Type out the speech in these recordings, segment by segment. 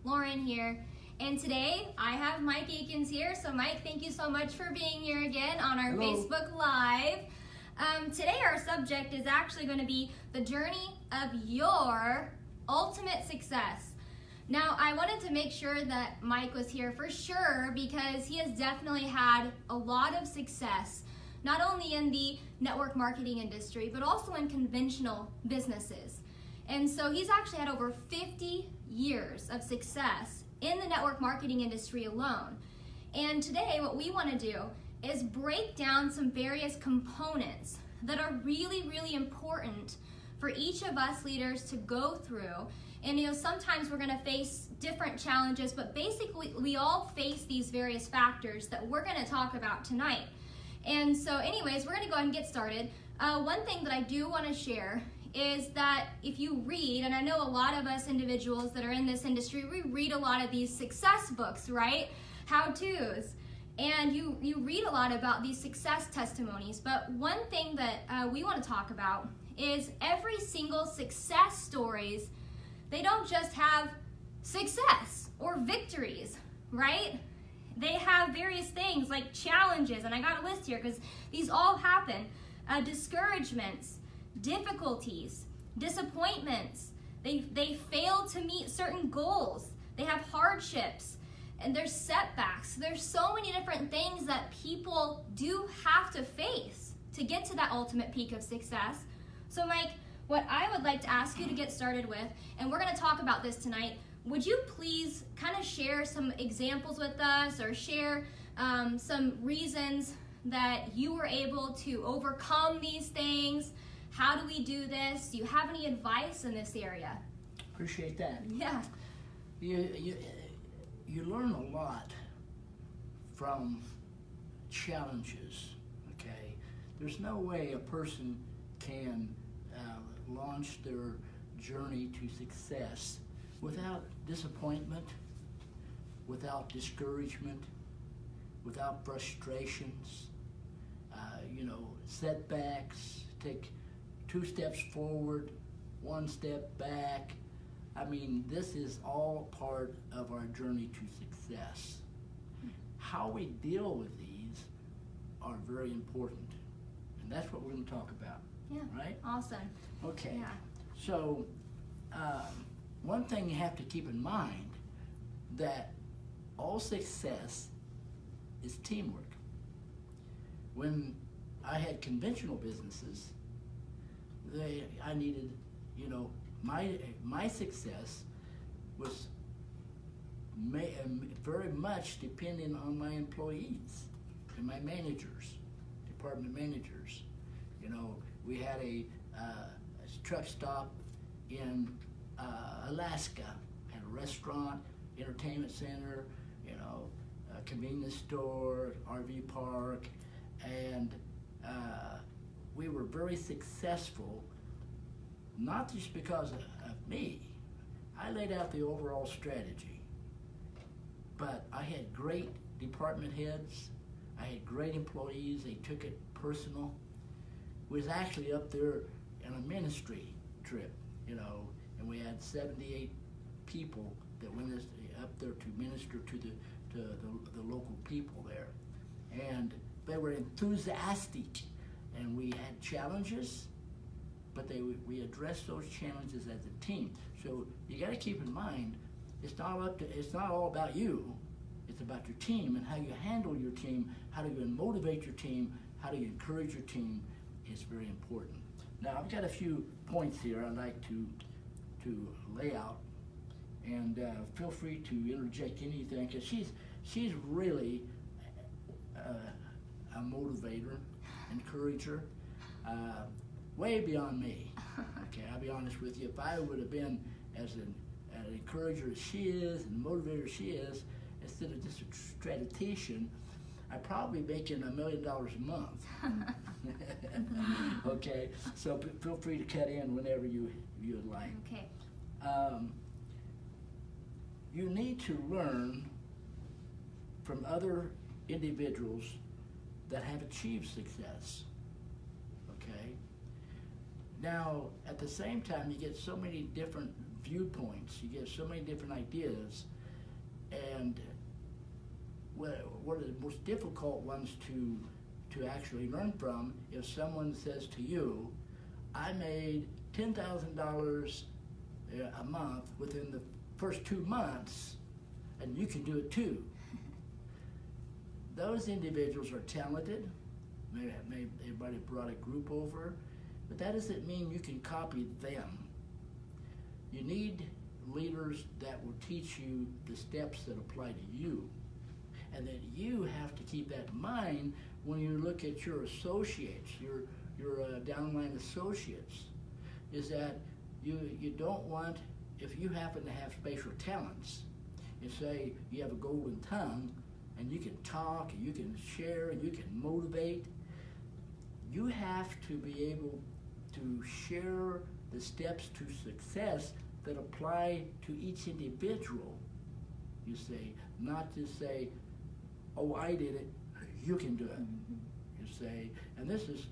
Lauren here, and today I have Mike Akins here. So Mike, thank you so much for being here again on our Hello. Facebook Live. Today our subject is actually going to be the journey of your ultimate success. Now, I wanted to make sure that Mike was here for sure because he has definitely had a lot of success, not only in the network marketing industry, but also in conventional businesses. And so he's actually had over 50 years of success in the network marketing industry alone. And today what we want to do is break down some various components that are really, really important for each of us leaders to go through. And sometimes we're going to face different challenges, but basically we all face these various factors that we're going to talk about tonight. And so anyways, we're going to go ahead and get started. One thing that I do want to share is that if you read, and I know a lot of us individuals that are in this industry, we read a lot of these success books, right? How-tos. And you read a lot about these success testimonies, but one thing that we want to talk about is every single success stories, they don't just have success or victories, right? They have various things like challenges, and I got a list here because these all happen. Discouragements, difficulties, disappointments. They fail to meet certain goals. They have hardships, and there's setbacks. There's so many different things that people do have to face to get to that ultimate peak of success. So Mike, what I would like to ask you to get started with, and we're going to talk about this tonight, would you please kind of share some examples with us or share some reasons that you were able to overcome these things? How do we do this? Do you have any advice in this area? Appreciate that. Yeah. You learn a lot from challenges, okay? There's no way a person can launch their journey to success without disappointment, without discouragement, without frustrations, setbacks. Take 2 steps forward, 1 step back. I mean, this is all part of our journey to success. How we deal with these are very important, and that's what we're going to talk about. Yeah. Right? Awesome. Okay. Yeah. So, one thing you have to keep in mind that all success is teamwork. When I had conventional businesses, I needed, my success was very much depending on my employees and my managers, department managers. We had a truck stop in Alaska, had a restaurant, entertainment center, a convenience store, RV park, and we were very successful, not just because of me. I laid out the overall strategy, but I had great department heads, I had great employees, they took it personal. We was actually up there on a ministry trip, and we had 78 people that went up there to minister to the local people there. And they were enthusiastic, and we had challenges, but we addressed those challenges as a team. So you got to keep in mind, it's not all about you. It's about your team and how you handle your team, how do you motivate your team, how do you encourage your team is very important. Now I've got a few points here I'd like to lay out, and feel free to interject anything, because she's really a motivator, encourager, way beyond me. Okay, I'll be honest with you. If I would have been as an encourager as she is and motivator as she is, instead of just a statistician, I'd probably be making $1 million a month. Okay, so feel free to cut in whenever you would like. Okay. You need to learn from other individuals that have achieved success. Okay? Now, at the same time, you get so many different viewpoints, you get so many different ideas, And one of the most difficult ones to actually learn from, if someone says to you, I made $10,000 a month within the first 2 months, and you can do it too. Those individuals are talented. Maybe everybody brought a group over, but that doesn't mean you can copy them. You need leaders that will teach you the steps that apply to you. And then you have to keep that in mind when you look at your associates, your downline associates, is that you don't want, if you happen to have special talents, and say you have a golden tongue, and you can talk, and you can share, and you can motivate, you have to be able to share the steps to success that apply to each individual, you see, not to say, oh, I did it, you can do it, you say. And this is,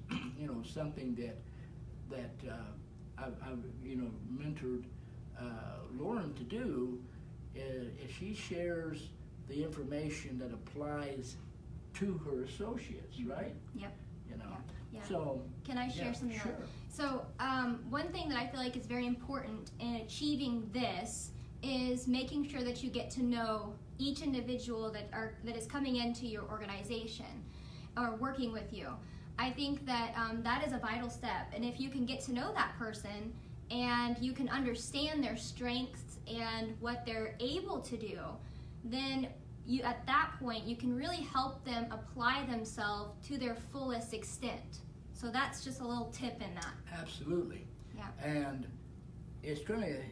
something that I've mentored Lauren to do, is she shares the information that applies to her associates, right? Yep. Yeah. So can I share something sure. else? So one thing that I feel like is very important in achieving this is making sure that you get to know each individual that is coming into your organization or working with you. I think that that is a vital step, and if you can get to know that person and you can understand their strengths and what they're able to do, then you, at that point, you can really help them apply themselves to their fullest extent. So that's just a little tip in that. Absolutely. Yeah. And it's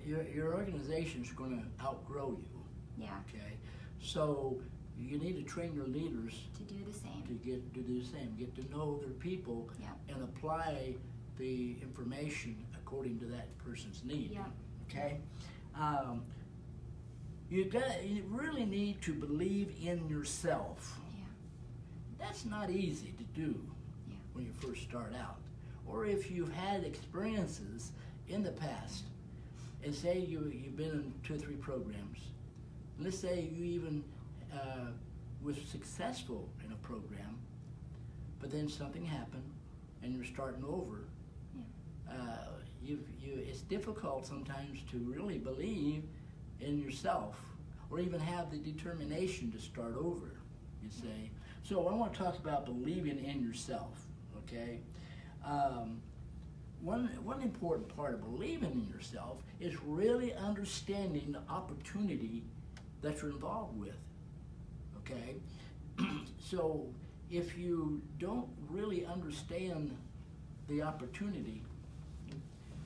your organization's gonna outgrow you. Yeah. Okay. So you need to train your leaders To do the same. to do the same, get to know their people, Yeah. and apply the information according to that person's need. Yeah. Okay. You really need to believe in yourself. Yeah. That's not easy to do when you first start out. Or if you've had experiences in the past, and say you've been in 2 or 3 programs. Let's say you even was successful in a program, but then something happened and you're starting over. It's difficult sometimes to really believe in yourself, or even have the determination to start over, you say. So I want to talk about believing in yourself, okay? One important part of believing in yourself is really understanding the opportunity that you're involved with, okay? So if you don't really understand the opportunity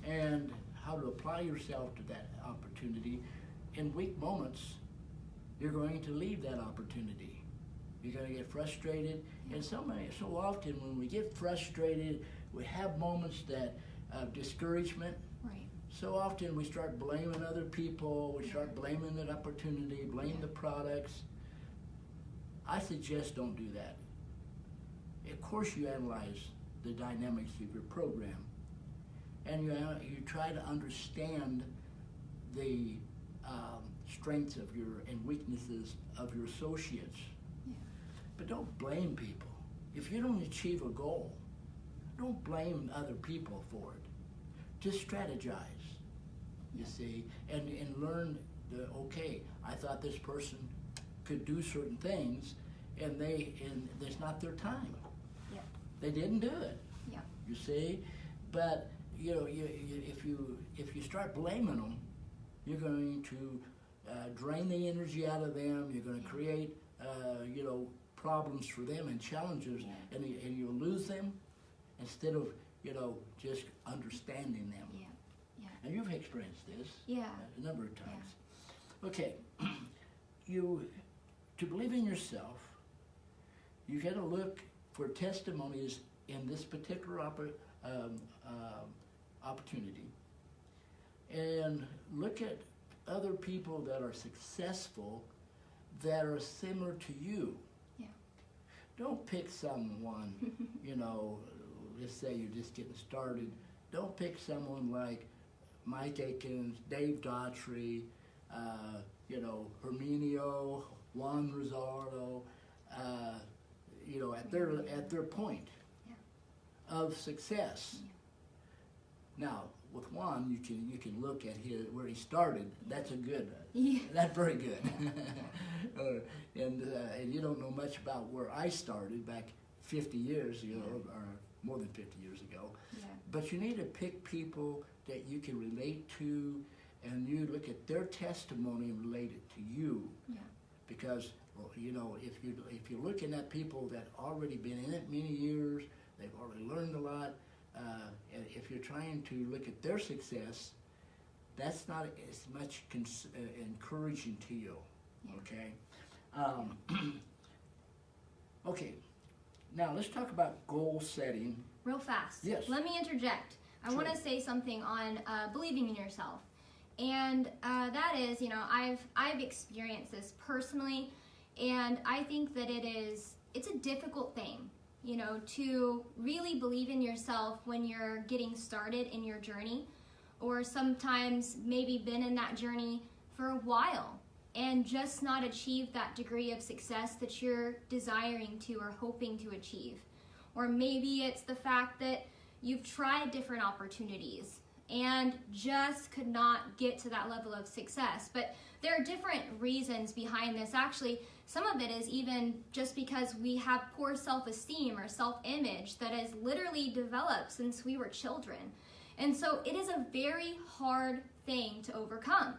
and how to apply yourself to that opportunity, in weak moments, you're going to leave that opportunity. You're going to get frustrated, and so often when we get frustrated, we have moments of discouragement. Right. So often we start blaming other people, we start blaming that opportunity, blame the products. I suggest don't do that. Of course you analyze the dynamics of your program, and you try to understand the strengths of and weaknesses of your associates. Yeah. But don't blame people. If you don't achieve a goal, don't blame other people for it. Just strategize, you see, and learn okay, I thought this person could do certain things, and it's not their time. Yeah. They didn't do it. Yeah. You see, but if you start blaming them, you're going to drain the energy out of them. You're going to create problems for them and challenges, and you'll lose them instead of just understanding them. Yeah. Yeah. And you've experienced this a number of times. Yeah. Okay, to believe in yourself, you got to look for testimonies in this particular opportunity, and look at other people that are successful that are similar to you. Yeah. Don't pick someone, let's say you're just getting started. Don't pick someone like Mike Akins, Dave Daughtry, Herminio, Juan Rosado, at their point of success. Now, with Juan, you can look at where he started. That's that's very good. And you don't know much about where I started back 50 years ago, or more than 50 years ago. Yeah. But you need to pick people that you can relate to, and you look at their testimony and relate it to you. Yeah. Because if you're looking at people that already been in it many years, they've already learned a lot. And if you're trying to look at their success, that's not as much encouraging to you. Yeah. Okay. Okay. Now let's talk about goal setting. Real fast. Yes. Let me interject. I Sure. want to say something on believing in yourself, and that is, I've experienced this personally, and I think that it's a difficult thing, to really believe in yourself when you're getting started in your journey, or sometimes maybe been in that journey for a while and just not achieved that degree of success that you're desiring to or hoping to achieve. Or maybe it's the fact that you've tried different opportunities and just could not get to that level of success. But there are different reasons behind this. Actually, some of it is even just because we have poor self-esteem or self-image that has literally developed since we were children. And so it is a very hard thing to overcome.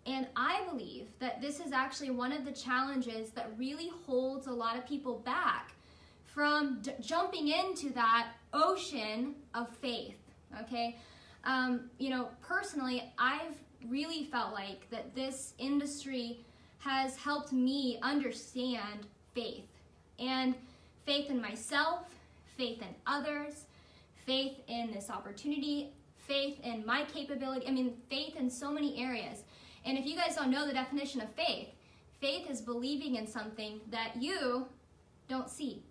And I believe that this is actually one of the challenges that really holds a lot of people back from jumping into that ocean of faith, okay? Personally, I've really felt like that this industry has helped me understand faith. And faith in myself, faith in others, faith in this opportunity, faith in my capability, faith in so many areas. And if you guys don't know the definition of faith, faith is believing in something that you don't see.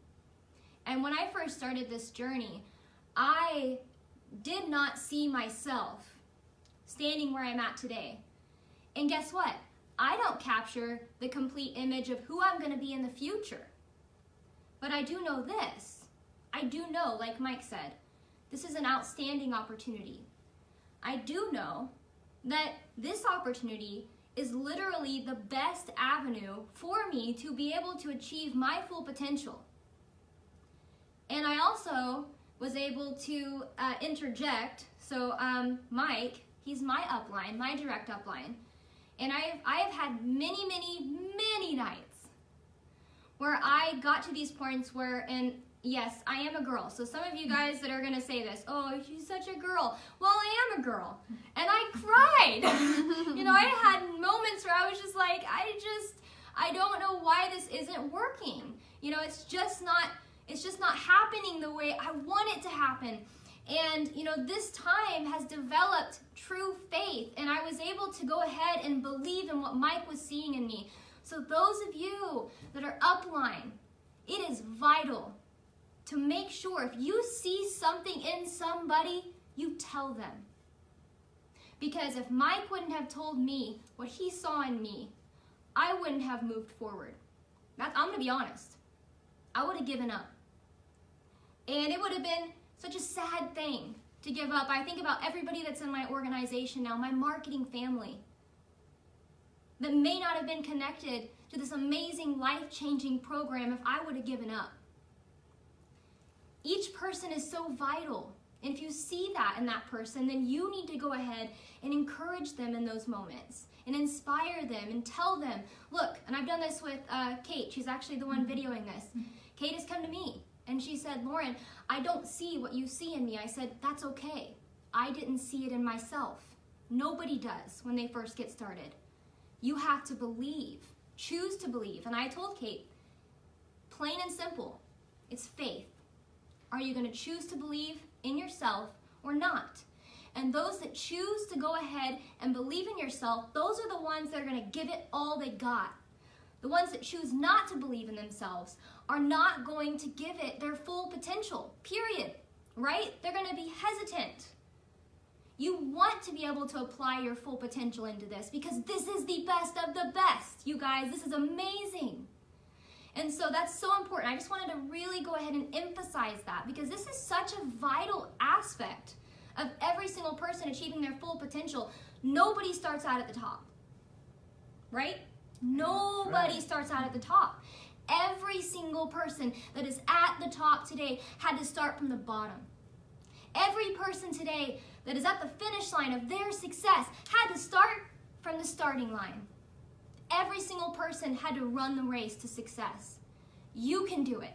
And when I first started this journey, I did not see myself standing where I'm at today. And guess what? I don't capture the complete image of who I'm going to be in the future. But I do know this. I do know, like Mike said, this is an outstanding opportunity. I do know that this opportunity is literally the best avenue for me to be able to achieve my full potential. And I also was able to interject. So Mike, he's my upline, my direct upline. And I've had many, many, many nights where I got to these points where, and yes, I am a girl. So some of you guys that are going to say this, oh, she's such a girl. Well, I am a girl. And I cried. I had moments where I was just like, I don't know why this isn't working. It's just not happening the way I want it to happen. And, this time has developed true faith. And I was able to go ahead and believe in what Mike was seeing in me. So those of you that are upline, it is vital to make sure if you see something in somebody, you tell them. Because if Mike wouldn't have told me what he saw in me, I wouldn't have moved forward. I'm going to be honest. I would have given up. And it would have been such a sad thing to give up. I think about everybody that's in my organization now, my marketing family, that may not have been connected to this amazing life-changing program if I would have given up. Each person is so vital. And if you see that in that person, then you need to go ahead and encourage them in those moments and inspire them and tell them, look, and I've done this with Kate. She's actually the one videoing this. Kate has come to me and she said, Lauren, I don't see what you see in me. I said, that's okay. I didn't see it in myself. Nobody does when they first get started. You have to believe, choose to believe. And I told Kate, plain and simple, it's faith. Are you going to choose to believe in yourself or not? And those that choose to go ahead and believe in yourself, those are the ones that are going to give it all they got. The ones that choose not to believe in themselves are not going to give it their full potential, period, right? They're going to be hesitant. You want to be able to apply your full potential into this because this is the best of the best, you guys. This is amazing. And so that's so important. I just wanted to really go ahead and emphasize that because this is such a vital aspect of every single person achieving their full potential. Nobody starts out at the top, right? Nobody starts out at the top. Every single person that is at the top today had to start from the bottom. Every person today that is at the finish line of their success had to start from the starting line. Every single person had to run the race to success. You can do it,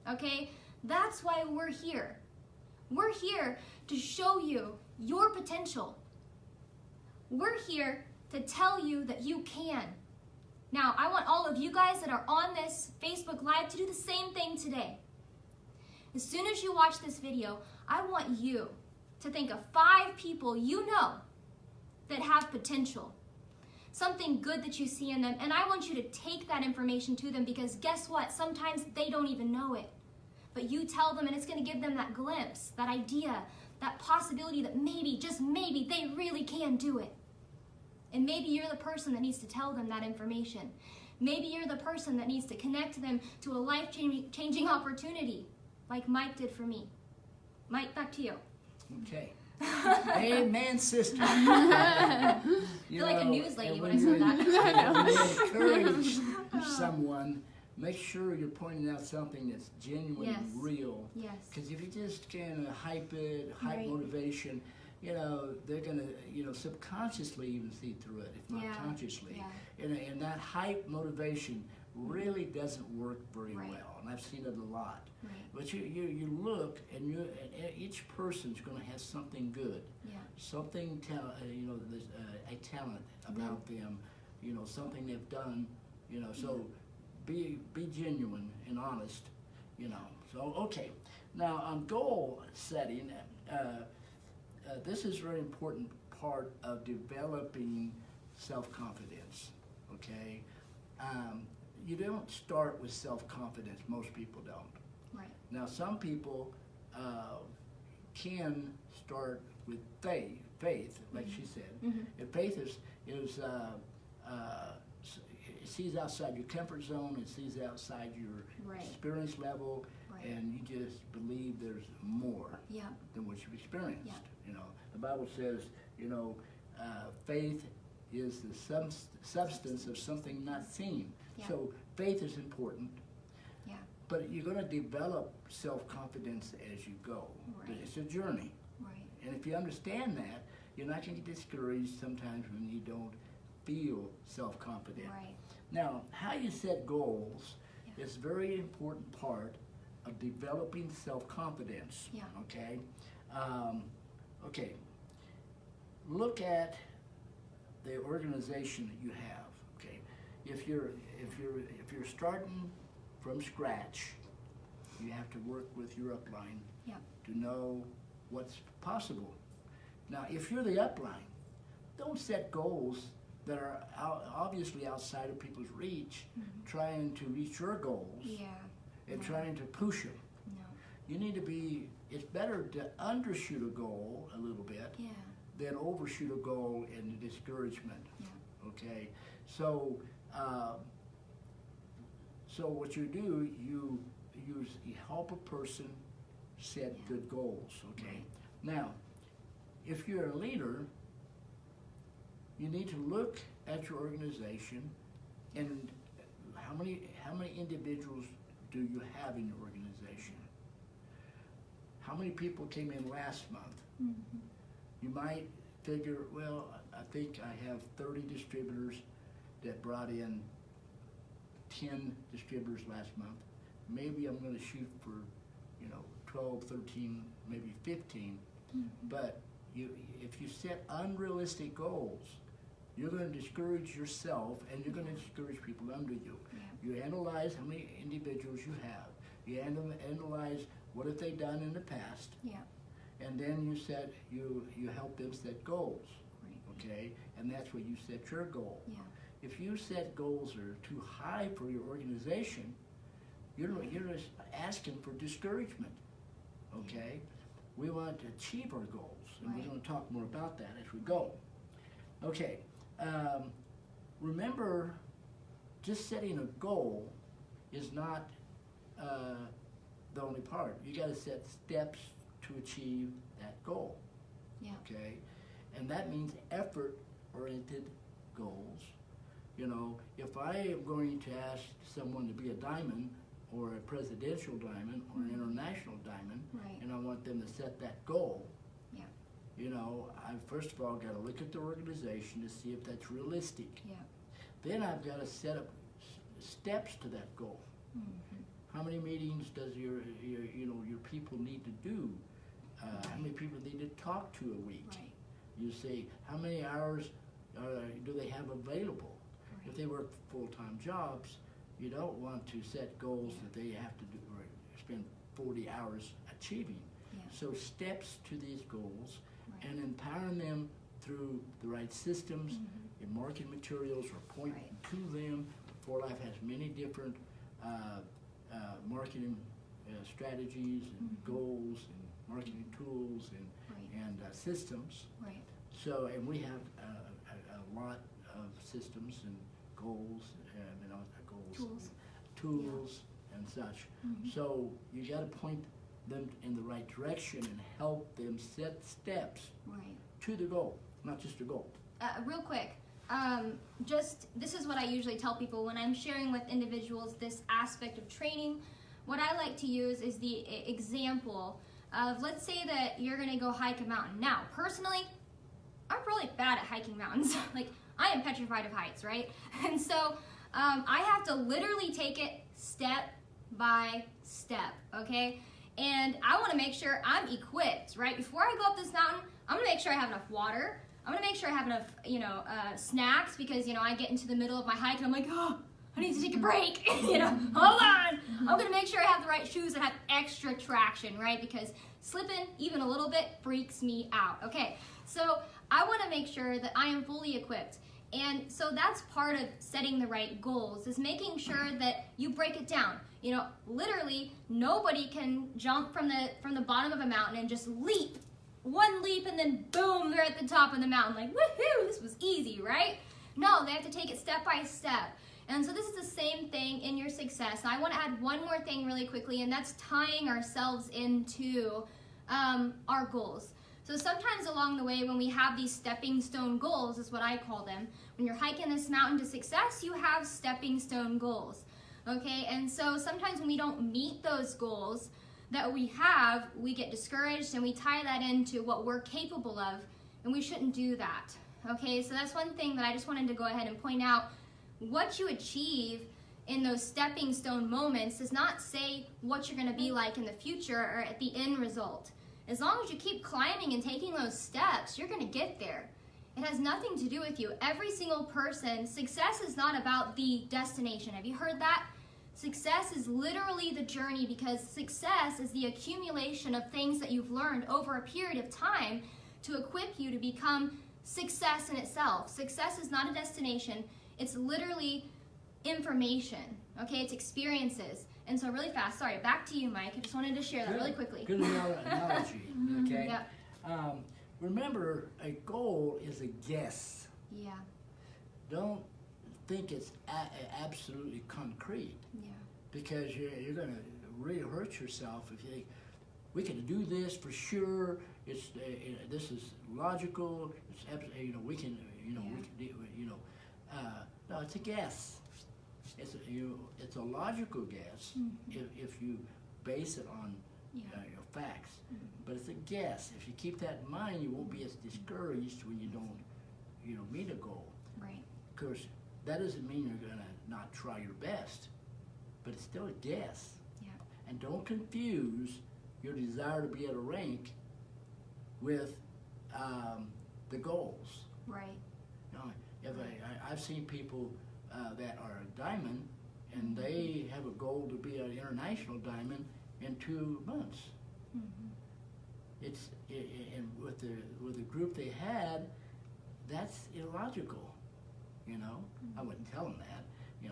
okay? That's why we're here. We're here to show you your potential. We're here to tell you that you can. Now, I want all of you guys that are on this Facebook Live to do the same thing today. As soon as you watch this video, I want you to think of 5 people you know that have potential. Something good that you see in them, and I want you to take that information to them because guess what? Sometimes they don't even know it. But you tell them and it's going to give them that glimpse, that idea, that possibility that maybe, just maybe, they really can do it. And maybe you're the person that needs to tell them that information. Maybe you're the person that needs to connect them to a life-changing opportunity, like Mike did for me. Mike, back to you. Okay. Amen, sister. I feel like a news lady when I said that. When you encourage someone, make sure you're pointing out something that's genuine and real. Yes. Because if you just kind of hype Right. motivation, they're going to, subconsciously even see through it, if not consciously. Yeah. And that hype motivation really doesn't work very Right. well, and I've seen it a lot. Right. But you look, and each person's going to have something good, something there's a talent about them, something they've done, So be genuine and honest, So okay, now on goal setting. This is a very important part of developing self-confidence, okay? You don't start with self-confidence, most people don't. Right. Now, some people can start with faith, like she said. Mm-hmm. And faith is it sees outside your comfort zone, it sees outside your experience level, and you just believe there's more than what you've experienced. Yeah. The Bible says, faith is the substance of something not seen. Yeah. So faith is important. Yeah. But you're going to develop self-confidence as you go. Right. It's a journey. Right. And if you understand that, you're not going to get discouraged sometimes when you don't feel self-confident. Right. Now, how you set goals is a very important part of developing self-confidence. Yeah. Okay? Okay. Look at the organization that you have. Okay? If you're starting from scratch, you have to work with your upline to know what's possible. Now, if you're the upline, don't set goals that are obviously outside of people's reach, trying to reach your goals and trying to push them. No. You need to be, it's better to undershoot a goal a little bit than overshoot a goal in discouragement. Yeah. Okay? So, so what you do, you help a person set good goals, okay? Right. Now, if you're a leader, you need to look at your organization and how many individuals do you have in your organization? How many people came in last month? Mm-hmm. You might figure, well, I think I have 30 distributors that brought in 10 distributors last month. Maybe I'm going to shoot for, 12, 13, maybe 15. Mm-hmm. But if you set unrealistic goals, you're going to discourage yourself and you're going to discourage people under you. Yeah. You analyze how many individuals you have. You analyze what have they done in the past. Yeah. And then you help them set goals. Right. Okay? And that's where you set your goal. Yeah. If you set goals that are too high for your organization, you're just asking for discouragement. Okay? we want to achieve our goals, and Right. we're going to talk more about that as we go. Okay, remember, just setting a goal is not the only part. You got to set steps to achieve that goal. Yeah. Okay, and that means effort-oriented goals. You know, if I am going to ask someone to be a diamond, or a presidential diamond, or an international diamond, Right. and I want them to set that goal, Yeah. you know, I first of all got to look at the organization to see if that's realistic. Yeah. Then I've got to set up steps to that goal. Mm-hmm. How many meetings does your people need to do? How many people need to talk to a week? Right. You say, how many hours do they have available? Right. If they work full-time jobs, you don't want to set goals that they have to do or spend 40 hours achieving. Yeah. So steps to these goals, Right. and empowering them through the right systems Mm-hmm. and marketing materials, or pointing Right. to them. For Life has many different marketing strategies and Mhm. goals and marketing tools and Right. systems. Right. So, and we have a lot of systems and goals, tools and such. Mhm. So you got to point them in the right direction and help them set steps Right. to the goal, not just a goal. Real quick, this is what I usually tell people when I'm sharing with individuals this aspect of training. What I like to use is the example of, let's say that you're going to go hike a mountain. Now, personally, I'm really bad at hiking mountains. Like, I am petrified of heights, right? And so I have to literally take it step by step, okay? And I want to make sure I'm equipped, right? Before I go up this mountain, I'm going to make sure I have enough water. I'm going to make sure I have enough, snacks, because, I get into the middle of my hike and I'm like, oh, I need to take a break, hold on. I'm going to make sure I have the right shoes that have extra traction, right? Because slipping even a little bit freaks me out, okay? So I want to make sure that I am fully equipped. And so that's part of setting the right goals, is making sure that you break it down. Literally, nobody can jump from the bottom of a mountain and just leap. One leap and then boom, they're at the top of the mountain. Like, woohoo, this was easy, right? No, they have to take it step by step. And so this is the same thing in your success. I want to add one more thing really quickly, and that's tying ourselves into our goals. So sometimes along the way, when we have these stepping stone goals, is what I call them, when you're hiking this mountain to success, you have stepping stone goals, okay? And so sometimes when we don't meet those goals that we have, we get discouraged, and we tie that into what we're capable of, and we shouldn't do that, okay? So that's one thing that I just wanted to go ahead and point out. What you achieve in those stepping stone moments does not say what you're going to be like in the future or at the end result. As long as you keep climbing and taking those steps, you're going to get there. It has nothing to do with you. Every single person, success is not about the destination. Have you heard that? Success is literally the journey, because success is the accumulation of things that you've learned over a period of time to equip you to become success in itself. Success is not a destination. It's literally information, okay? It's experiences. And so really fast, sorry, back to you, Mike. I just wanted to share that really quickly. Good analogy, okay? Yeah. Remember, a goal is a guess. Yeah. Don't think it's absolutely concrete, Yeah. because you're going to really hurt yourself if you think, we can do this for sure, it's this is logical, it's we can, no, it's a guess. It's a logical guess if you base it on your facts. But it's a guess. If you keep that in mind, you won't be as discouraged when you don't meet a goal. Right. Of course, that doesn't mean you're going to not try your best, but it's still a guess. Yeah. And don't confuse your desire to be at a rank with the goals. Right. I've seen people that are a diamond, and they have a goal to be an international diamond in 2 months. Mm-hmm. And with the group they had, that's illogical. I wouldn't tell them that.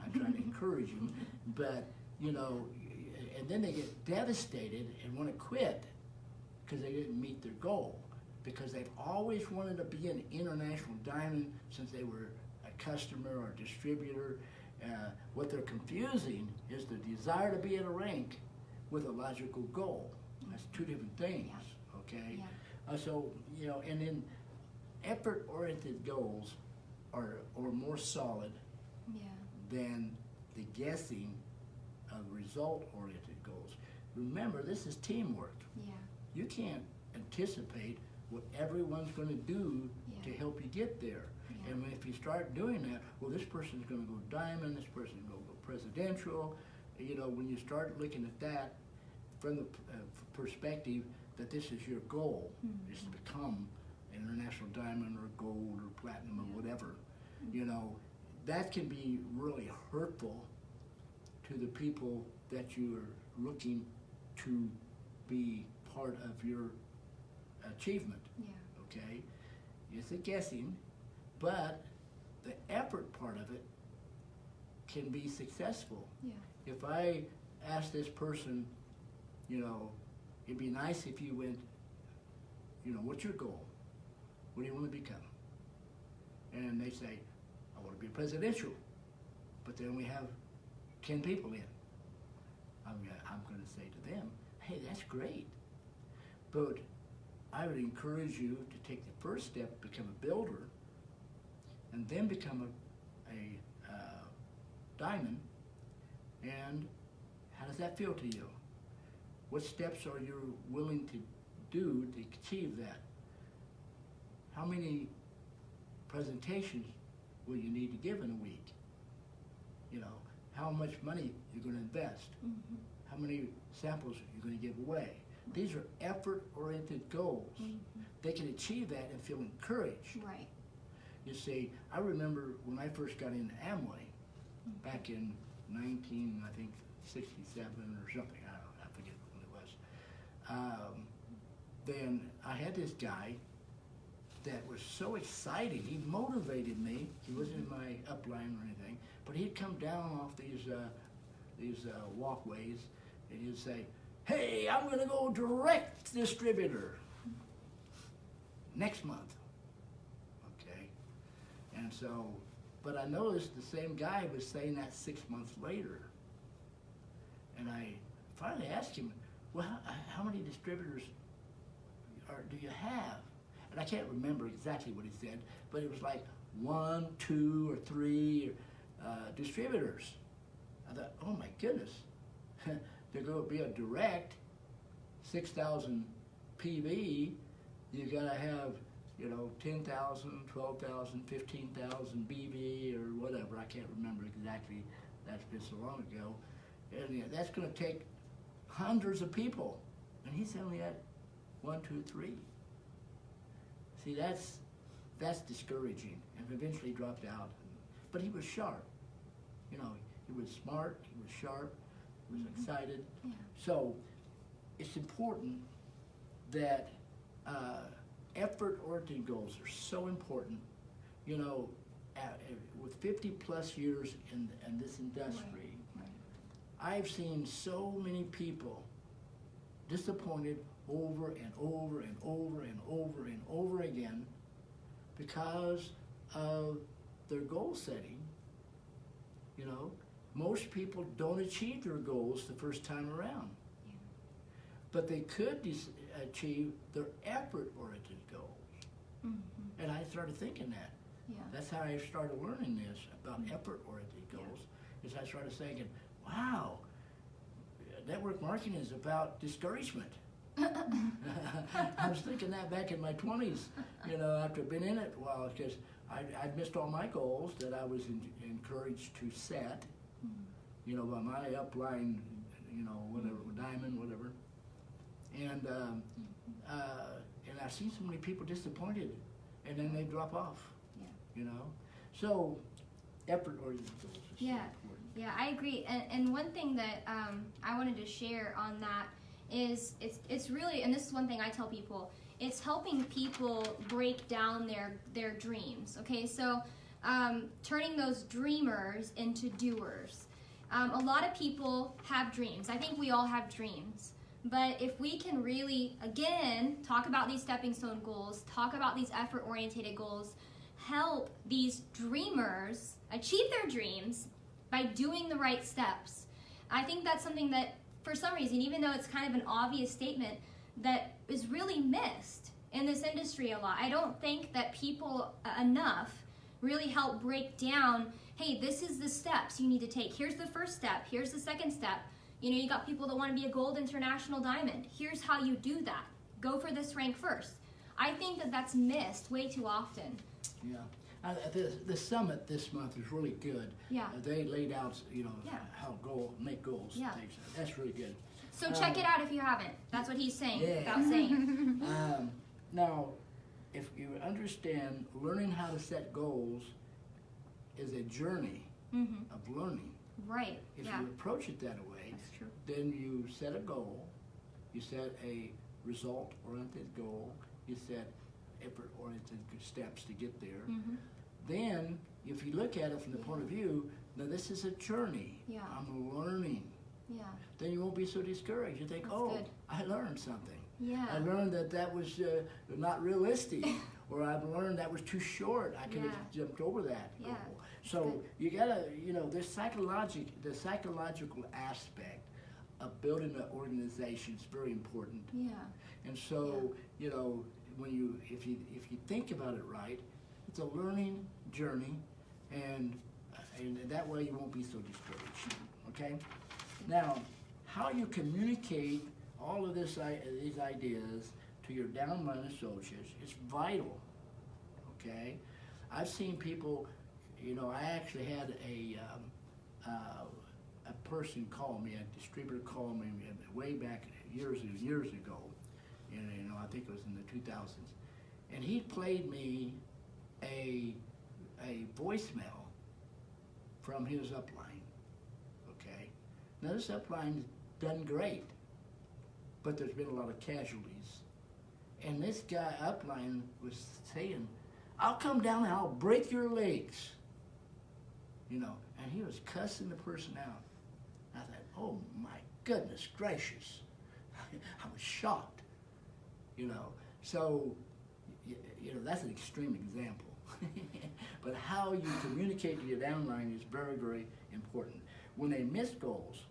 I try to encourage them, but and then they get devastated and want to quit because they didn't meet their goal, because they've always wanted to be an international diamond since they were a customer or a distributor. What they're confusing is the desire to be at a rank with a logical goal. That's two different things, okay? Yeah. So, you know, and then effort-oriented goals are more solid than the guessing of result-oriented goals. Remember, this is teamwork. Yeah. You can't anticipate what everyone's going to do to help you get there. Yeah. And if you start doing that, well, this person's going to go diamond, this person's going to go presidential. You know, when you start looking at that from the perspective that this is your goal, is to become an international diamond or gold or platinum or whatever, you know, that can be really hurtful to the people that you are looking to be part of your achievement. Okay? It's a guessing, but the effort part of it can be successful. If I ask this person, you know, it'd be nice if you went, you know, what's your goal? What do you want to become? And they say, I want to be presidential. But then we have 10 people in. I'm going to say to them, hey, that's great. But I would encourage you to take the first step, become a builder, and then become a diamond. And how does that feel to you? What steps are you willing to do to achieve that? How many presentations will you need to give in a week? You know, how much money you're going to invest? How many samples you're going to give away? These are effort-oriented goals. They can achieve that and feel encouraged. Right. You see, I remember when I first got into Amway back in 1967 or something. I don't know, I forget when it was. Then I had this guy that was so excited. He motivated me. He wasn't in my upline or anything, but he'd come down off these walkways and he'd say, hey, I'm going to go direct distributor next month. Okay? And so, but I noticed the same guy was saying that 6 months later. And I finally asked him, well, how many distributors do you have? And I can't remember exactly what he said, but it was like 1, 2, or 3 distributors. I thought, oh my goodness, they're going to be a direct 6,000 PV. You got to have, you know, 10,000, 12,000, 15,000 BV or whatever. I can't remember exactly. That's been so long ago. And that's going to take hundreds of people. And he's only at 1, 2, 3. See, that's discouraging, and eventually dropped out. But he was sharp. You know, he was smart, he was sharp, he was excited. So it's important that effort-oriented goals are so important. You know, with 50 plus years in this industry, I've seen so many people disappointed over and over and over and over and over again because of their goal setting. You know, most people don't achieve their goals the first time around. But they could achieve their effort-oriented goals. And I started thinking that. That's how I started learning this about effort-oriented goals, is I started thinking, wow, network marketing is about discouragement. I was thinking that back in my 20s, you know, after I've been in it a while, because I'd missed all my goals that I was encouraged to set, you know, by my upline, you know, whatever, diamond, whatever. And I've seen so many people disappointed, and then they drop off, you know. So, effort-oriented goals is so important. Yeah, I agree. And one thing that I wanted to share on that is it's really, and this is one thing I tell people, it's helping people break down their dreams. Okay, so turning those dreamers into doers. A lot of people have dreams. I think we all have dreams. But if we can really, again, talk about these stepping stone goals, talk about these effort-oriented goals, help these dreamers achieve their dreams by doing the right steps. I think that's something that, for some reason, even though it's kind of an obvious statement, that is really missed in this industry a lot. I don't think that people enough really help break down, hey, this is the steps you need to take. Here's the first step. Here's the second step. You know, you got people that want to be a gold international diamond. Here's how you do that. Go for this rank first. I think that that's missed way too often. Yeah. The summit this month is really good. Yeah. They laid out, you know, Yeah. how make goals. Yeah. That's really good. So check it out if you haven't. That's what he's saying, Yeah. without saying. Now, if you understand, learning how to set goals is a journey of learning. Right, If yeah. you approach it that way, That's true. then you set a goal, you set a result-oriented goal, you set effort-oriented steps to get there. Then, if you look at it from the point of view, now this is a journey. Yeah. I'm learning. Yeah. Then you won't be so discouraged. You think, That's oh, good. I learned something. Yeah. I learned that was not realistic, or I've learned that was too short. I could have jumped over that. Yeah. goal. So you gotta, you know, the psychological aspect of building an organization is very important. Yeah. And so, you know, if you think about it right, it's a learning journey, and that way you won't be so discouraged. Okay. Now, how you communicate all of these ideas to your downline associates is vital. Okay. I've seen people. You know, I actually had a person call me, a distributor call me way back years ago, and you know, I think it was in the 2000s, and he played me a voicemail from his upline. Okay, now this upline's done great, but there's been a lot of casualties, and this guy upline was saying, "I'll come down and I'll break your legs." You know, and he was cussing the person out. I thought, oh my goodness gracious. I was shocked, you know. So, you know, that's an extreme example. But how you communicate to your downline is very, very important. When they miss goals,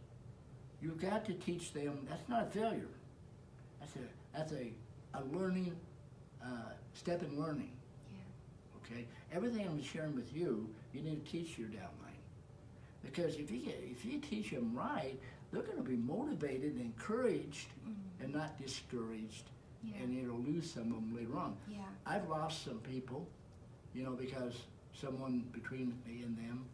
you've got to teach them that's not a failure. That's a learning, step in learning. Okay, everything I'm sharing with you, you need to teach your downline, because if you teach them right, they're going to be motivated and encouraged, and not discouraged, and you'll lose some of them later on. Yeah. I've lost some people, you know, because someone between me and them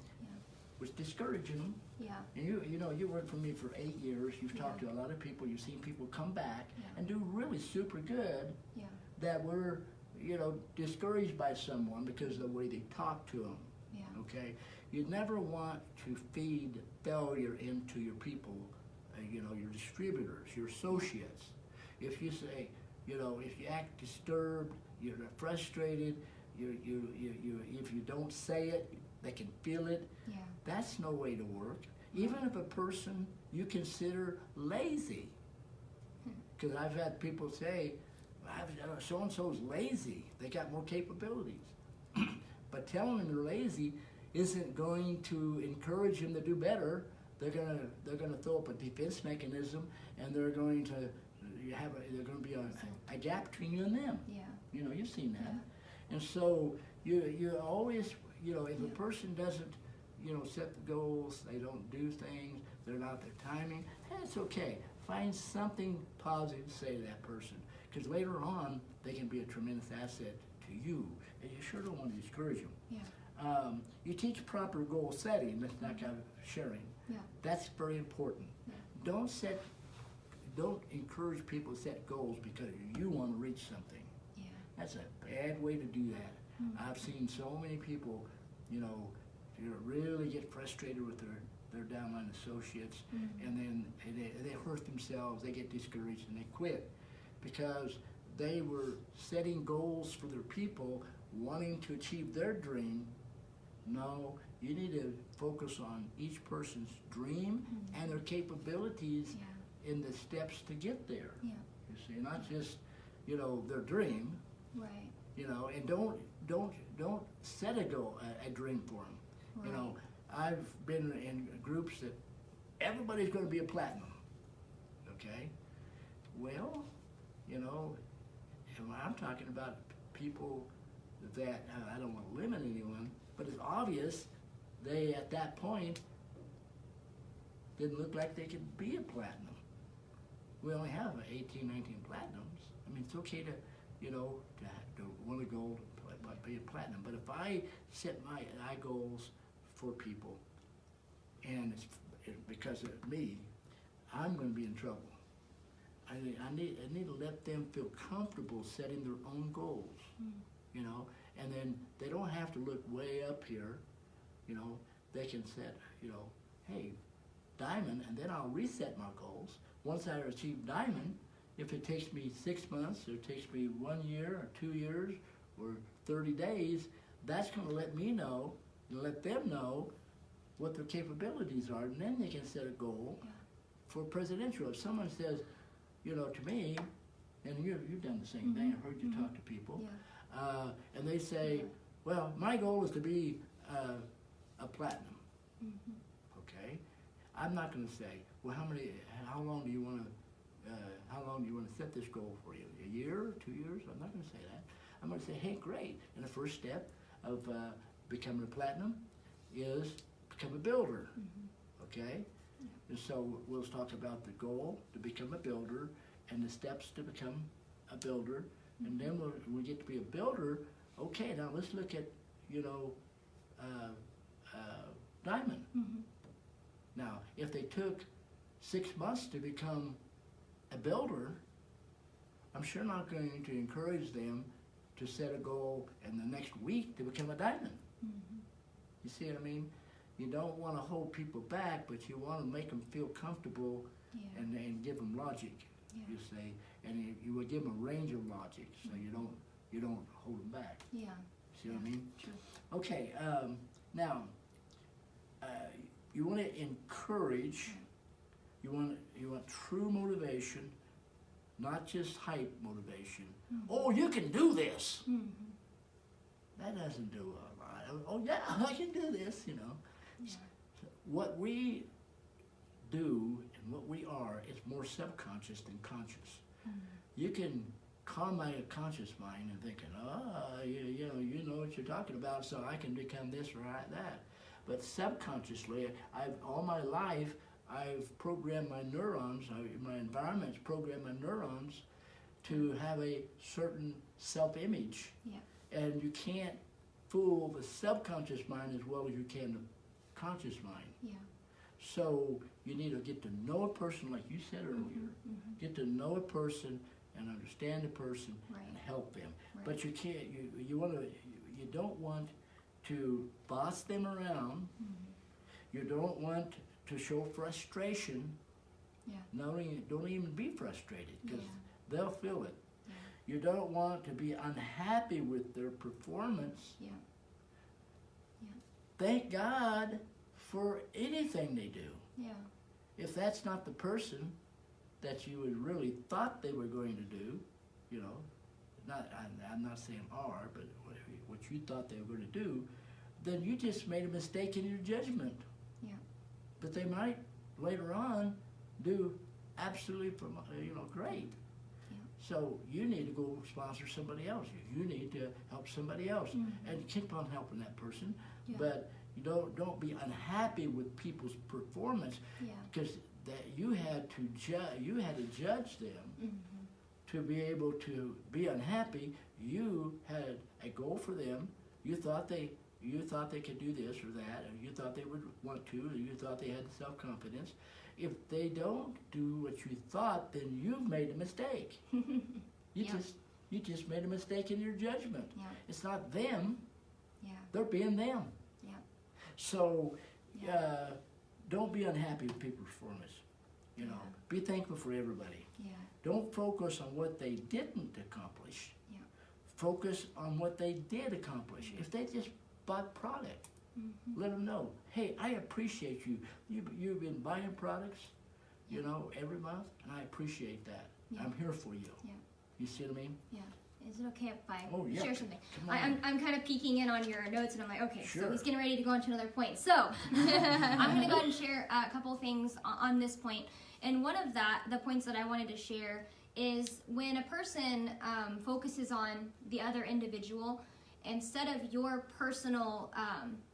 was discouraging them. Yeah. And you know, you worked for me for 8 years. You've talked to a lot of people. You've seen people come back and do really super good. Yeah. That were, you know, discouraged by someone because of the way they talk to them. Yeah. Okay, you never want to feed failure into your people, you know, your distributors, your associates. If you say, you know, if you act disturbed, you're frustrated, if you don't say it, they can feel it. Yeah. That's no way to work. Even if a person you consider lazy, because I've had people say, so-and-so's lazy, they got more capabilities. But telling them they're lazy isn't going to encourage them to do better. They're gonna throw up a defense mechanism, and they're going to be a gap between you and them. Yeah. You know, you've seen that. Yeah. And so you always, you know, if a person doesn't, you know, set the goals, they don't do things, they're not their timing, that's okay. Find something positive to say to that person, because later on they can be a tremendous asset to you, and you sure don't want to discourage them. Yeah. You teach proper goal setting, that's not kind of sharing. Yeah. That's very important. Yeah. Don't encourage people to set goals because you want to reach something. Yeah. That's a bad way to do that. I've seen so many people, you know, really get frustrated with their downline associates, and then they hurt themselves, they get discouraged, and they quit because they were setting goals for their people, wanting to achieve their dream. No, you need to focus on each person's dream and their capabilities in the steps to get there. Yeah. You see, not just, you know, their dream, Right. you know, and don't set a dream for them. Right. You know, I've been in groups that everybody's going to be a platinum, okay? Well, you know, and I'm talking about people that, I don't want to limit anyone, but it's obvious they, at that point, didn't look like they could be a platinum. We only have 18, 19 platinums. I mean, it's okay to, you know, to want to go be a platinum. But if I set my goals for people, and it's because of me, I'm going to be in trouble. I need to let them feel comfortable setting their own goals, you know, and then they don't have to look way up here, you know. They can set, you know, hey, diamond, and then I'll reset my goals. Once I achieve diamond, if it takes me 6 months, or it takes me 1 year, or 2 years, or 30 days, that's going to let me know, and let them know what their capabilities are, and then they can set a goal for presidential. If someone says, you know, to me, and you've done the same thing, I've heard you talk to people, and they say, well, my goal is to be a platinum. Okay, I'm not going to say, well, how long do you want to set this goal for you? A year, 2 years? I'm not going to say that. I'm going to say, hey, great. And the first step of becoming a platinum is become a builder. Okay? And so we'll talk about the goal to become a builder and the steps to become a builder. And then when we get to be a builder, okay, now let's look at, you know, diamond. Now, if they took 6 months to become a builder, I'm sure not going to encourage them to set a goal in the next week to become a diamond. You see what I mean? You don't want to hold people back, but you want to make them feel comfortable and give them logic, you say, and you will give them a range of logic, so you don't hold them back. Yeah. See what I mean? True. Okay. Now, you want to encourage. You want true motivation, not just hype motivation. Oh, you can do this. That doesn't do a lot. Oh yeah, I can do this. You know. What we do and what we are is more subconscious than conscious. You can calm my conscious mind and thinking, oh, you know what you're talking about, so I can become this or that. But subconsciously, all my life, I've programmed my neurons, my environment's programmed my neurons to have a certain self-image. And you can't fool the subconscious mind as well as you can the conscious mind. So you need to get to know a person, like you said earlier. Get to know a person and understand a person and help them. But you can't. You don't want to boss them around. You don't want to show frustration. Don't even be frustrated, because they'll feel it. You don't want to be unhappy with their performance. Thank God for anything they do. If that's not the person that you had really thought they were going to do, you know, I'm not saying are, but what you thought they were going to do, then you just made a mistake in your judgment. But they might later on do absolutely, great. So you need to go sponsor somebody else. You need to help somebody else, and keep on helping that person. But you don't be unhappy with people's performance, because that you had to judge them to be able to be unhappy. You had a goal for them. You thought they could do this or that, or you thought they would want to, or you thought they had self-confidence. If they don't do what you thought, then you've made a mistake. You just made a mistake in your judgment. It's not them. They're being them. So don't be unhappy with people's performance. You know, be thankful for everybody. Don't focus on what they didn't accomplish. Focus on what they did accomplish. If they just bought product, let them know, hey, I appreciate you. You've been buying products. you know, every month, and I appreciate that. Yeah. I'm here for you. Yeah. You see what I mean? Yeah. Is it okay if I Yeah. share something? Come on. I'm kind of peeking in on your notes, and I'm like, okay, Sure. so he's getting ready to go on to another point. So I'm going to go ahead and share a couple of things on this point. And one of the points that I wanted to share is when a person focuses on the other individual, instead of your personal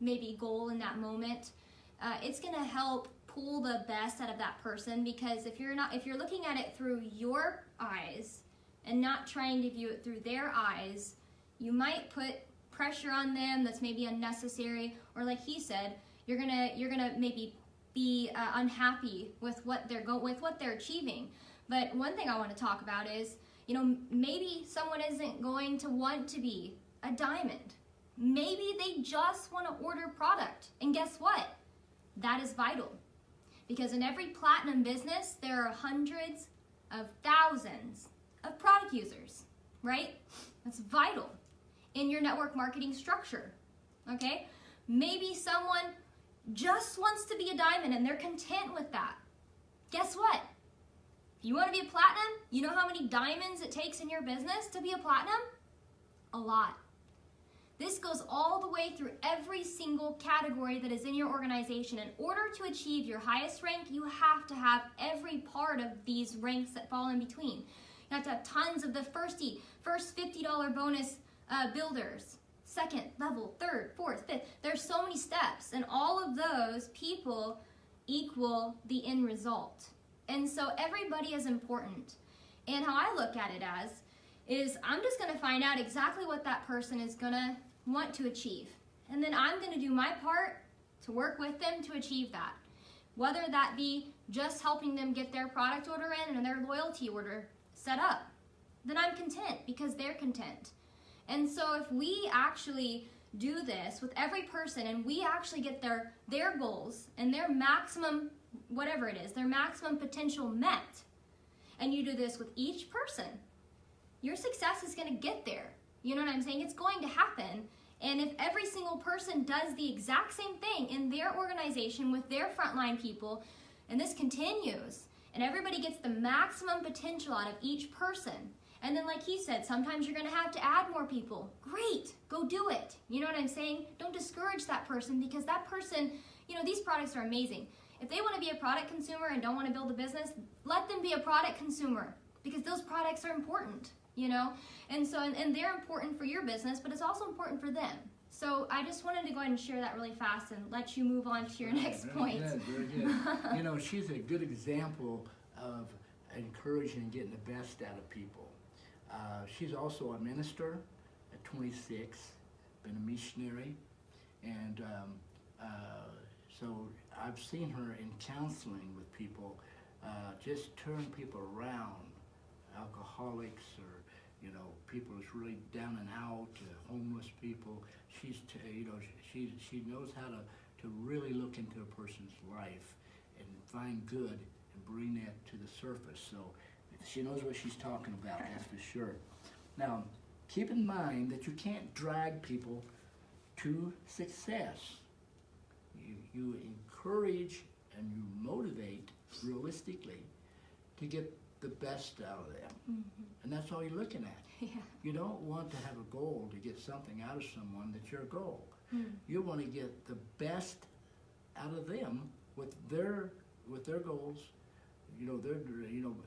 maybe goal in that moment, it's going to help pull the best out of that person, because if you're looking at it through your eyes and not trying to view it through their eyes, you might put pressure on them that's maybe unnecessary, or like he said, you're gonna maybe be unhappy with what they're achieving. But one thing I want to talk about is, you know, maybe someone isn't going to want to be a diamond. Maybe they just want to order product, and guess what? That is vital. Because in every platinum business, there are hundreds of thousands of product users, right? That's vital in your network marketing structure, okay? Maybe someone just wants to be a diamond and they're content with that. Guess what? If you want to be a platinum, you know how many diamonds it takes in your business to be a platinum? A lot. This goes all the way through every single category that is in your organization. In order to achieve your highest rank, you have to have every part of these ranks that fall in between. You have to have tons of the first $50 bonus builders, second level, third, fourth, fifth. There's so many steps, and all of those people equal the end result. And so everybody is important. And how I look at it as is I'm just going to find out exactly what that person is going to want to achieve. And then I'm going to do my part to work with them to achieve that. Whether that be just helping them get their product order in and their loyalty order set up, then I'm content because they're content. And so if we actually do this with every person and we actually get their goals and their maximum, whatever it is, their maximum potential met, and you do this with each person, your success is going to get there. You know what I'm saying? It's going to happen. And if every single person does the exact same thing in their organization with their frontline people, and this continues, and everybody gets the maximum potential out of each person, and then like he said, sometimes you're going to have to add more people. Great, go do it. You know what I'm saying? Don't discourage that person, because that person, you know, these products are amazing. If they want to be a product consumer and don't want to build a business, let them be a product consumer, because those products are important. You know, and so and they're important for your business, but it's also important for them. So I just wanted to go ahead and share that really fast and let you move on to your next point. Very good. You know, she's a good example of encouraging and getting the best out of people. She's also a minister at 26, been a missionary, and so I've seen her in counseling with people, just turn people around, alcoholics or, you know, people who's really down and out, homeless people. She knows how to really look into a person's life and find good and bring that to the surface. So she knows what she's talking about, that's for sure. Now, keep in mind that you can't drag people to success. You encourage and you motivate realistically to get the best out of them. Mm-hmm. And that's all you're looking at. Yeah. You don't want to have a goal to get something out of someone that's your goal. Mm. You want to get the best out of them with their goals, you know, their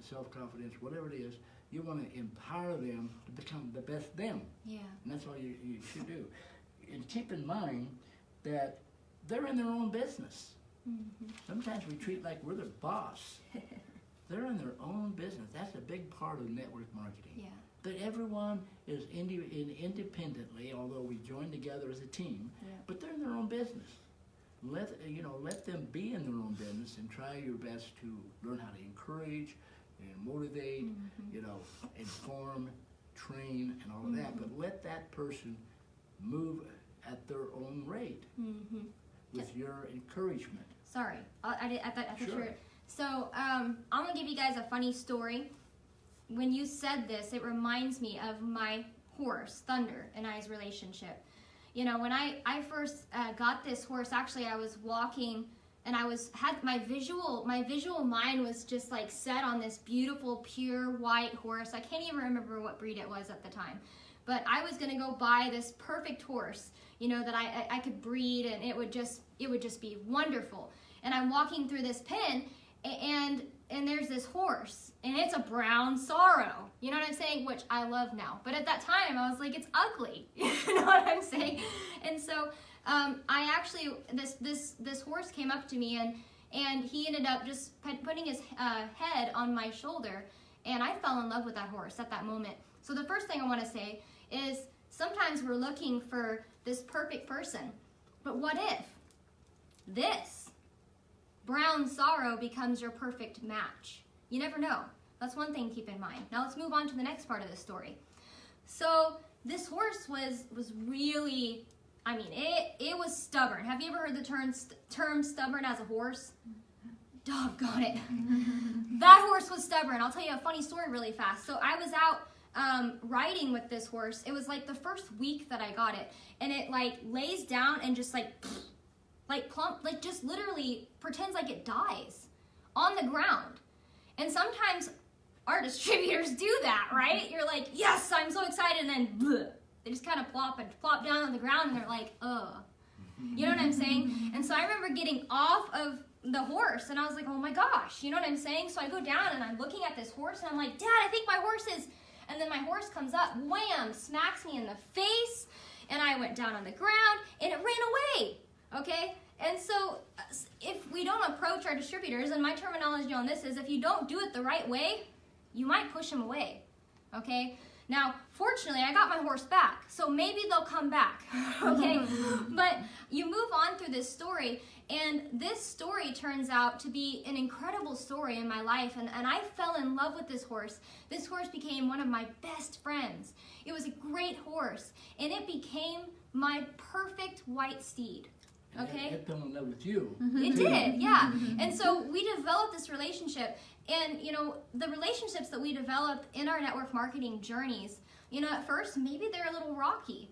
self-confidence, whatever it is. You want to empower them to become the best them. Yeah. And that's all you should do. And keep in mind that they're in their own business. Mm-hmm. Sometimes we treat like we're their boss. They're in their own business. That's a big part of network marketing. Yeah. That everyone is independently, although we join together as a team, yeah. But they're in their own business. Let them be in their own business and try your best to learn how to encourage and motivate, mm-hmm. Inform, train, and all of mm-hmm. that. But let that person move at their own rate mm-hmm. with your encouragement. Sorry, I thought sure. Sure. So I'm going to give you guys a funny story. When you said this, it reminds me of my horse, Thunder, and I's relationship. You know, when I first got this horse, actually I was walking and I had my visual mind was just like set on this beautiful pure white horse. I can't even remember what breed it was at the time, but I was gonna go buy this perfect horse, you know, that I could breed, and it would just be wonderful. And I'm walking through this pen, and there's this horse, and it's a brown sorrow. You know what I'm saying? Which I love now. But at that time, I was like, it's ugly. You know what I'm saying? And so I actually, this horse came up to me, and he ended up just putting his head on my shoulder, and I fell in love with that horse at that moment. So the first thing I want to say is sometimes we're looking for this perfect person, but what if this brown sorrow becomes your perfect match? You never know. That's one thing to keep in mind. Now let's move on to the next part of the story. So this horse was really, I mean, it was stubborn. Have you ever heard the term stubborn as a horse? Doggone it. That horse was stubborn. I'll tell you a funny story really fast. So I was out riding with this horse. It was like the first week that I got it, and it like lays down and just like plump, like just literally pretends like it dies on the ground. And sometimes our distributors do that, right? You're like, yes, I'm so excited, and then bleh, they just kind of plop down on the ground, and they're like, ugh. You know what I'm saying? And so I remember getting off of the horse, and I was like, oh my gosh, you know what I'm saying? So I go down, and I'm looking at this horse, and I'm like, Dad, I think my horse is, and then my horse comes up, wham, smacks me in the face, and I went down on the ground, and it ran away, okay? And so if we don't approach our distributors, and my terminology on this is if you don't do it the right way, you might push them away, okay? Now, fortunately, I got my horse back, so maybe they'll come back, okay? But you move on through this story, and this story turns out to be an incredible story in my life, and I fell in love with this horse. This horse became one of my best friends. It was a great horse, and it became my perfect white steed. Okay. It fell in love with you. It did, yeah. And so we developed this relationship, and you know, the relationships that we develop in our network marketing journeys, you know, at first maybe they're a little rocky,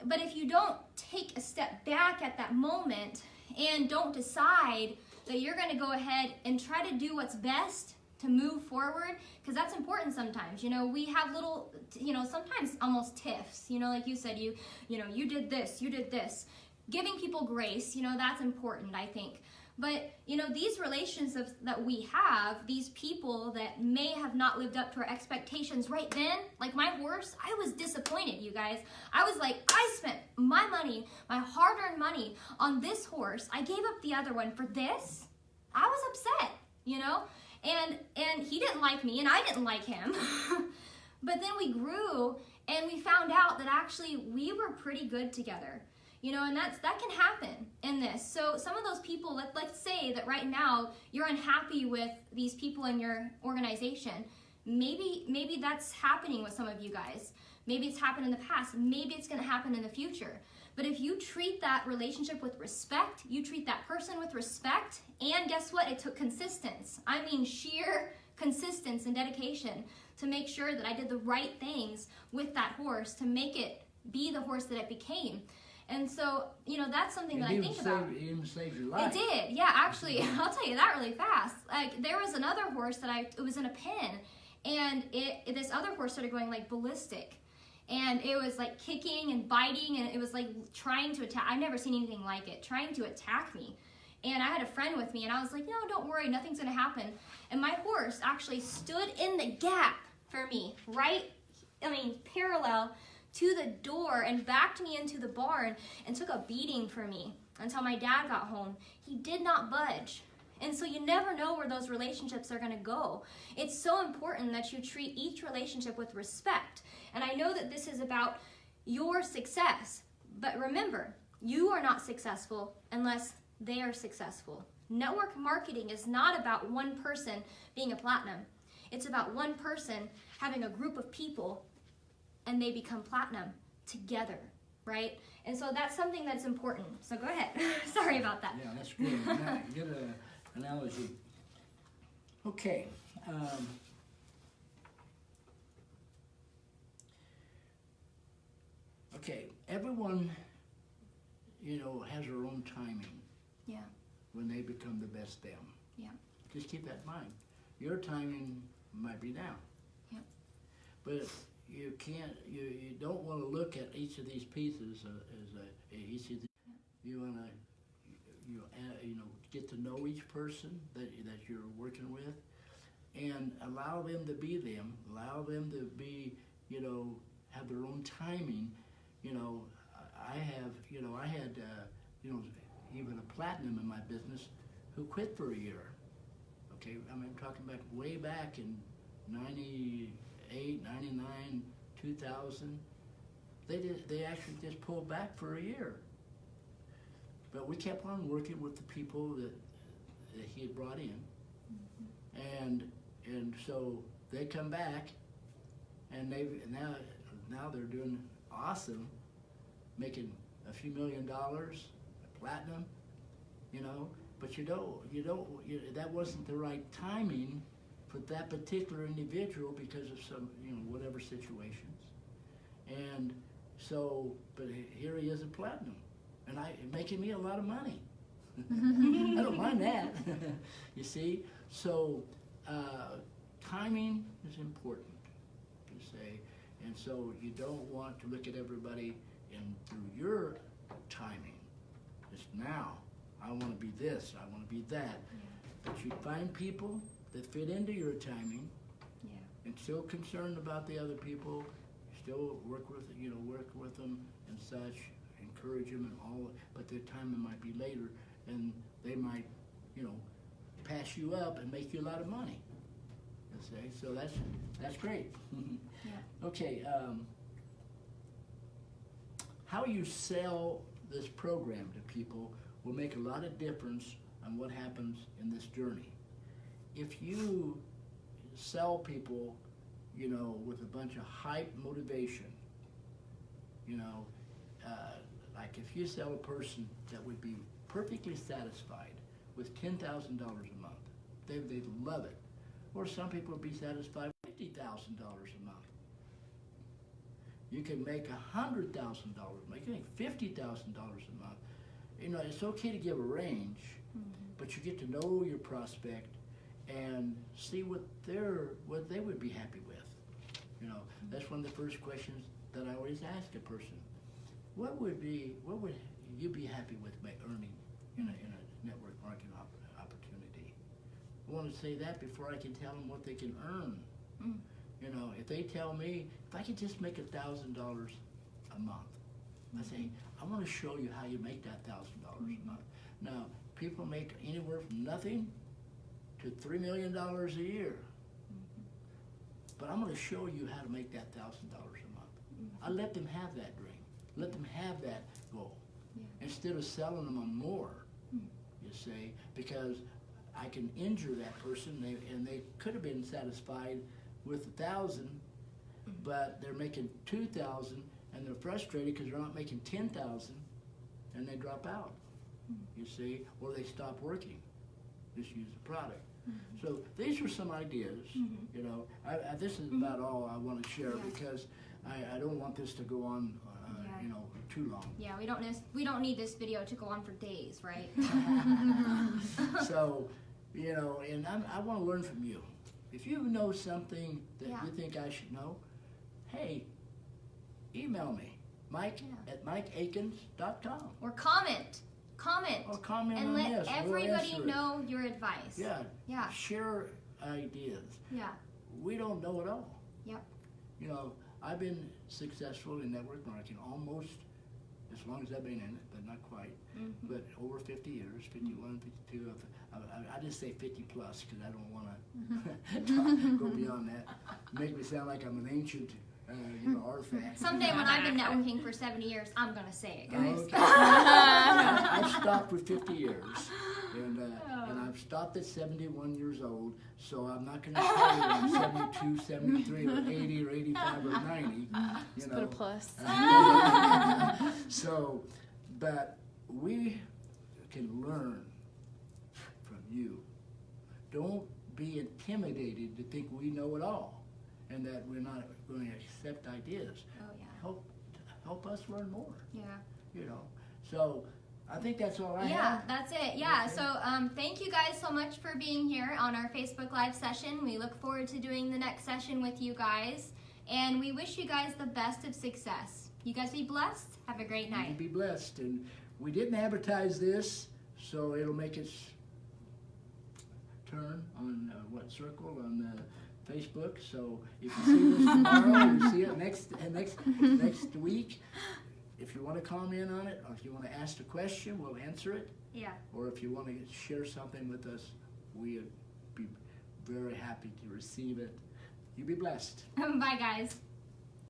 but if you don't take a step back at that moment and don't decide that you're going to go ahead and try to do what's best to move forward, because that's important sometimes. You know, we have little, you know, sometimes almost tiffs, you know, like you said, you know, you did this. Giving people grace, you know, that's important, I think. But, you know, these relationships that we have, these people that may have not lived up to our expectations right then, like my horse, I was disappointed, you guys. I was like, I spent my money, my hard-earned money on this horse. I gave up the other one for this. I was upset, you know? And he didn't like me, and I didn't like him. But then we grew, and we found out that actually we were pretty good together. You know, and that can happen in this. So some of those people, let's say that right now you're unhappy with these people in your organization. Maybe that's happening with some of you guys. Maybe it's happened in the past. Maybe it's going to happen in the future. But if you treat that relationship with respect, you treat that person with respect, and guess what? It took consistency. I mean sheer consistency and dedication to make sure that I did the right things with that horse to make it be the horse that it became. And so, you know, that's something that I think about. It even saved your life. It did, yeah, actually. I'll tell you that really fast. Like, there was another horse it was in a pen, and this other horse started going, like, ballistic. And it was, like, kicking and biting, and it was, like, trying to attack. I've never seen anything like it, trying to attack me. And I had a friend with me, and I was like, no, don't worry, nothing's going to happen. And my horse actually stood in the gap for me, parallel to the door, and backed me into the barn and took a beating for me until my dad got home. He did not budge. And so you never know where those relationships are going to go. It's so important that you treat each relationship with respect. And I know that this is about your success, but remember, you are not successful unless they are successful. Network marketing is not about one person being a platinum. It's about one person having a group of people and they become platinum together, right? And so that's something that's important. So go ahead. Sorry about that. Yeah, that's good. Good analogy. Okay. Everyone, you know, has their own timing. Yeah. When they become the best them. Yeah. Just keep that in mind. Your timing might be now. Yeah. But you can't. You don't want to look at each of these pieces each of the, you want to get to know each person that you're working with, and allow them to be them. Allow them to be, have their own timing. I had even a platinum in my business who quit for a year. Okay, I'm talking about way back in 98, 99, 2000. They actually just pulled back for a year. But we kept on working with the people that he had brought in. And so they come back, and now they're doing awesome, making a few $1 million, platinum, but that wasn't the right timing for that particular individual because of some, whatever situations. And so, but here he is at platinum, and making me a lot of money. I don't mind that. You see? So, timing is important, you say, and so you don't want to look at everybody and through your timing. It's now. I want to be this. I want to be that. Yeah. But you find people that fit into your timing, and still concerned about the other people. Still work with them and such. Encourage them and all. But their timing might be later, and they might, pass you up and make you a lot of money. You see? So that's great. Yeah. Okay. How you sell this program to people will make a lot of difference on what happens in this journey. If you sell people, with a bunch of hype motivation, like if you sell a person that would be perfectly satisfied with $10,000 a month, they'd love it. Or some people would be satisfied with $50,000 a month. You can make $100,000, you can make $50,000 a month. It's okay to give a range, but you get to know your prospect and see what they would be happy with. That's one of the first questions that I always ask a person. What would you be happy with earning in a network marketing opportunity? I want to say that before I can tell them what they can earn. If they tell me, if I could just make $1,000 a month, I say, I want to show you how you make that $1,000 a month. Now, people make anywhere from nothing to $3 million a year. But I'm going to show you how to make that $1,000 a month. I let them have that dream. Let them have that goal. Instead of selling them on more, you see, because I can injure that person, and they could have been satisfied with 1,000, but they're making 2,000, and they're frustrated because they're not making 10,000, and they drop out. You see, or they stop working. Just use the product. So these are some ideas. This is about all I want to share because I don't want this to go on, too long. Yeah, we don't need this video to go on for days, right? So, and I want to learn from you. If you know something that you think I should know, hey, email me, Mike at MikeAkins.com. Or comment. Or comment and on let this. everybody know your advice. Yeah. Share ideas. Yeah. We don't know it all. Yep. I've been successful in network marketing almost as long as I've been in it, but not quite. But over 50 years, 51, 52. I just say 50 plus because I don't want to go beyond that. Make me sound like I'm an ancient artifact. Someday when I've been networking for 70 years, I'm going to say it, guys. Okay. I've stopped with 50 years. And I've stopped at 71 years old, so I'm not going to say I'm 72, 73, or 80, or 85, or 90. Just put a plus. So, but we can learn from you. Don't be intimidated to think we know it all and that we're not going to accept ideas. Oh, yeah. Help us learn more. Yeah. So I think that's all I have. Yeah, that's it. Yeah, Okay. so thank you guys so much for being here on our Facebook Live session. We look forward to doing the next session with you guys. And we wish you guys the best of success. You guys be blessed. Have a great You night. be blessed. And we didn't advertise this, so it'll make its turn on circle on Facebook. So if you see this tomorrow, you see it next week. If you want to comment on it, or if you want to ask a question, we'll answer it. Yeah. Or if you want to share something with us, we'd be very happy to receive it. You be blessed. Bye, guys.